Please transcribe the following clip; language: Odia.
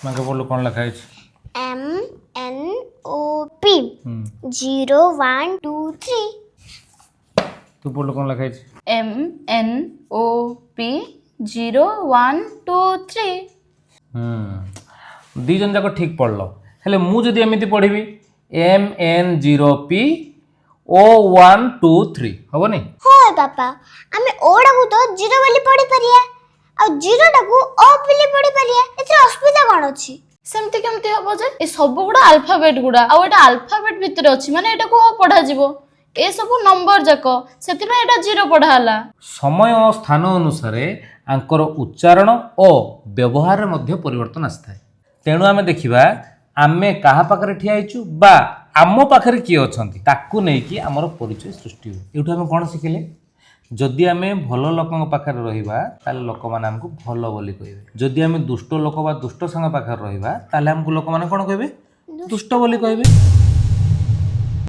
ମାଙ୍କ ପଢ଼ିଲୁ କ'ଣ ଲେଖା ହେଇଛି? MNOP 0 1 2 3। ତୁ ପଢ଼ିଲୁ କ'ଣ ଲେଖା ହେଇଛି? MNOP 0 1 2 3। ଦି ଜଣ ଯାକ ଠିକ୍ ପଢ଼ିଲ। ହେଲେ ମୁଁ ଯଦି ଏମିତି ପଢ଼ିବି MN0P O1 2 3 ହବନି? ହଁ ବାପା, ଆମେ ଓଟାକୁ ତ 0 ବୋଲି ପଢିପାରିବା ଆଉ 0 ଟାକୁ O ବୋଲି ପଢି ପାରିବା। ଏଥିରେ ଅସୁବିଧା କ'ଣ ଅଛି? ସେମିତି କେମିତି ହବ ଯେ? ଏ ସବୁ ଗୁଡ଼ା ଆଲଫାବେଟ୍ ଗୁଡ଼ା, ଆଉ ଏଟା ଆଲଫାବେଟ୍ ଭିତରେ ଅଛି, ମାନେ ଏଟାକୁ ଓ ପଢ଼ାଯିବ। ଏ ସବୁ ନମ୍ବର ଯାକ, ସେଥିପାଇଁ ଏଟା 0 ପଢ଼ା ହେଲା। ସମୟ ଓ ସ୍ଥାନ ଅନୁସାରେ ଆଙ୍କର ଉଚ୍ଚାରଣ ଓ ବ୍ୟବହାରରେ ମଧ୍ୟ ପରିବର୍ତ୍ତନ ଆସିଥାଏ। ତେଣୁ ଆମେ ଦେଖିବା ଆମେ କାହା ପାଖରେ ଠିଆ ହେଇଛୁ ବା ଆମ ପାଖରେ କିଏ ଅଛନ୍ତି ତାକୁ ନେଇକି ଆମର ପରିଚୟ ସୃଷ୍ଟି ହୁଏ। ଏଇଠୁ ଆମେ କ'ଣ ଶିଖିଲେ? ଯଦି ଆମେ ଭଲ ଲୋକଙ୍କ ପାଖରେ ରହିବା ତାହେଲେ ଲୋକମାନେ ଆମକୁ ଭଲ ବୋଲି କହିବେ। ଯଦି ଆମେ ଦୁଷ୍ଟ ଲୋକ ବା ଦୁଷ୍ଟ ସାଙ୍ଗ ପାଖରେ ରହିବା ତାହେଲେ ଆମକୁ ଲୋକମାନେ କ'ଣ କହିବେ? ଦୁଷ୍ଟ ବୋଲି କହିବେ।